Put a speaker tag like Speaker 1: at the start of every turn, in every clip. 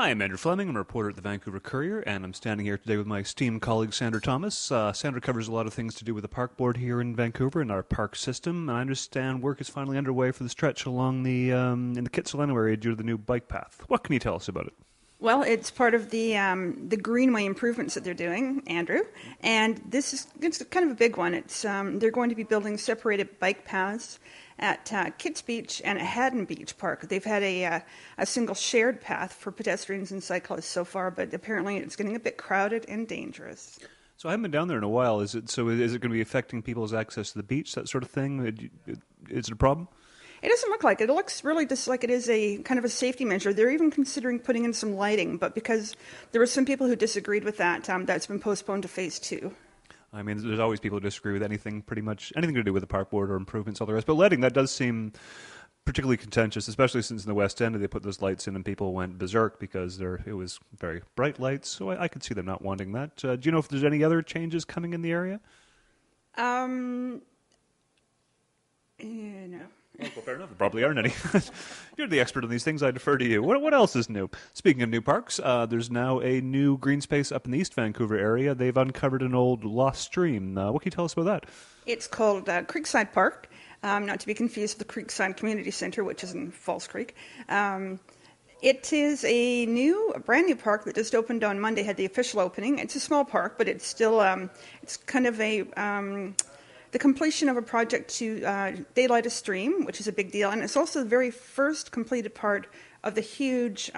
Speaker 1: Hi, I'm Andrew Fleming. I'm a reporter at the Vancouver Courier, and I'm standing here today with my esteemed colleague, Sandra Thomas. Sandra covers a lot of things to do with the park board here in Vancouver and our park system, and I understand work is finally underway for the stretch along in the Kitsilano area due to the new bike path. What can you tell us about it?
Speaker 2: Well, it's part of the greenway improvements that they're doing, Andrew, and it's kind of a big one. It's they're going to be building separated bike paths at Kitts Beach and at Haddon Beach Park. They've had a single shared path for pedestrians and cyclists so far, but apparently it's getting a bit crowded and dangerous.
Speaker 1: So I haven't been down there in a while. Is it going to be affecting people's access to the beach, that sort of thing? Is it a problem?
Speaker 2: It doesn't look like it. It looks really just like it is a kind of a safety measure. They're even considering putting in some lighting, but because there were some people who disagreed with that, that's been postponed to phase 2.
Speaker 1: I mean, there's always people who disagree with anything, pretty much anything to do with the park board or improvements, all the rest. But lighting, that does seem particularly contentious, especially since in the West End they put those lights in and people went berserk because it was very bright lights. So I could see them not wanting that. Do you know if there's any other changes coming in the area?
Speaker 2: No.
Speaker 1: Well, fair enough. There probably aren't any. You're the expert on these things. I defer to you. What else is new? Speaking of new parks, there's now a new green space up in the East Vancouver area. They've uncovered an old lost stream. What can you tell us about that?
Speaker 2: It's called Creekside Park, not to be confused with the Creekside Community Centre, which is in False Creek. It is a brand new park that just opened on Monday, had the official opening. It's a small park, but it's still, it's kind of the completion of a project to daylight a stream, which is a big deal, and it's also the very first completed part of the huge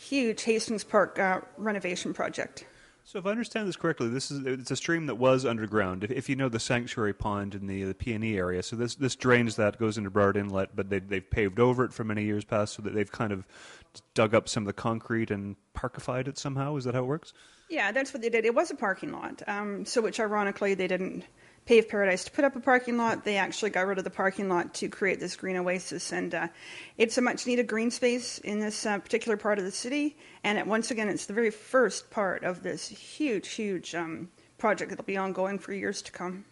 Speaker 2: Hastings Park renovation project.
Speaker 1: So if I understand this correctly, it's a stream that was underground. If you know the sanctuary pond in the P&E area, so this drains that, goes into Burrard Inlet, but they've paved over it for many years past, so that they've kind of dug up some of the concrete and parkified it somehow. Is that how it works?
Speaker 2: Yeah, that's what they did. It was a parking lot, which ironically they didn't pave Paradise to put up a parking lot. They actually got rid of the parking lot to create this green oasis, and it's a much needed green space in this particular part of the city. And once again, it's the very first part of this huge project that'll be ongoing for years to come.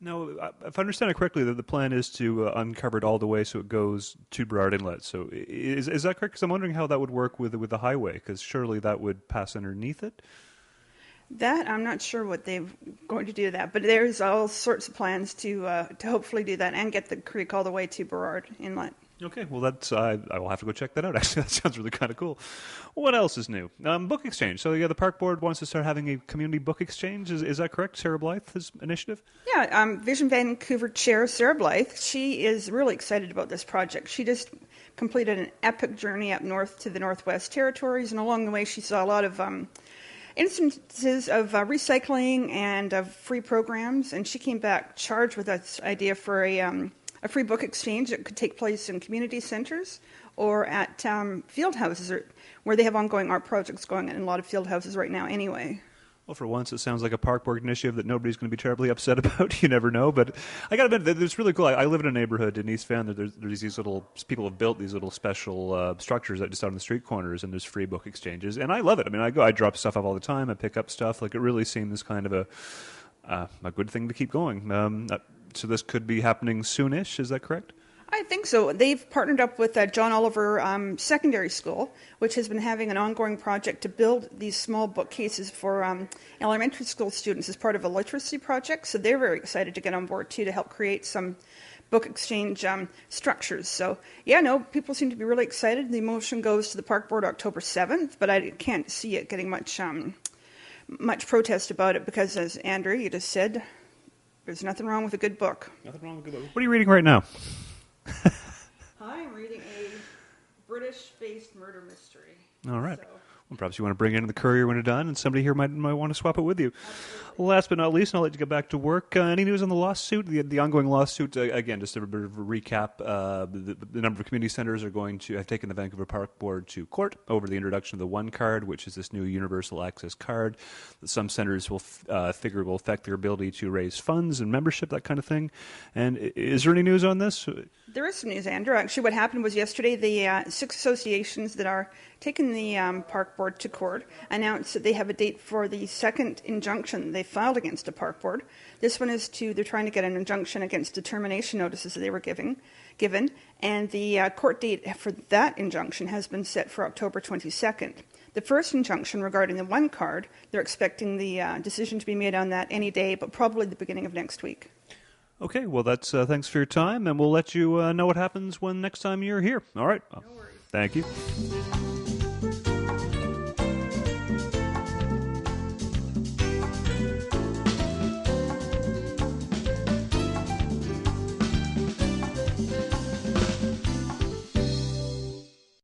Speaker 1: Now, if I understand it correctly, the plan is to uncover it all the way so it goes to Burrard Inlet. So is that correct? Because I'm wondering how that would work with the highway, because surely that would pass underneath it.
Speaker 2: That, I'm not sure what they're going to do that, but there's all sorts of plans to hopefully do that and get the creek all the way to Burrard Inlet.
Speaker 1: Okay, well, I will have to go check that out, actually. That sounds really kind of cool. What else is new? Book exchange. So, yeah, the park board wants to start having a community book exchange. Is that correct? Sarah Blythe's initiative?
Speaker 2: Yeah, Vision Vancouver Chair Sarah Blythe, she is really excited about this project. She just completed an epic journey up north to the Northwest Territories, and along the way she saw a lot of instances of recycling and of free programs, and she came back charged with this idea for a free book exchange that could take place in community centres or at field houses, where they have ongoing art projects going on in a lot of field houses right now anyway.
Speaker 1: Well, for once, it sounds like a park board initiative that nobody's going to be terribly upset about. You never know. But I got to admit, it's really cool. I live in a neighborhood in East Van. There's these little, people have built these little special structures that just out on the street corners, and there's free book exchanges. And I love it. I mean, I drop stuff off all the time. I pick up stuff. Like, it really seems kind of a good thing to keep going. So this could be happening soonish. Is that correct?
Speaker 2: I think so. They've partnered up with John Oliver Secondary School, which has been having an ongoing project to build these small bookcases for elementary school students as part of a literacy project. So they're very excited to get on board, too, to help create some book exchange structures. So, yeah, no, people seem to be really excited. The motion goes to the park board October 7th, but I can't see it getting much protest about it because, as Andrew, you just said, there's nothing wrong with a good book.
Speaker 1: Nothing wrong with a good book. What are you reading right now?
Speaker 2: I'm reading a British-based murder mystery.
Speaker 1: All right.
Speaker 2: So.
Speaker 1: Well, perhaps you want to bring it in the courier when it's done, and somebody here might want to swap it with you.
Speaker 2: Absolutely.
Speaker 1: Last but not least, and I'll let you get back to work. Any news on the lawsuit, the ongoing lawsuit? Again, just a bit of a recap. The number of community centres are going to have taken the Vancouver Park Board to court over the introduction of the One Card, which is this new universal access card that some centres will figure will affect their ability to raise funds and membership, that kind of thing. And is there any news on this?
Speaker 2: There is some news, Andrew. Actually, what happened was yesterday the 6 associations that are taking the park board board to court, announced that they have a date for the second injunction they filed against the park board. This one is they're trying to get an injunction against determination notices that they were given, and the court date for that injunction has been set for October 22nd. The first injunction regarding the one card, they're expecting the decision to be made on that any day, but probably the beginning of next week.
Speaker 1: Okay, well, that's thanks for your time, and we'll let you know what happens when next time you're here. All right.
Speaker 2: No worries.
Speaker 1: Thank you.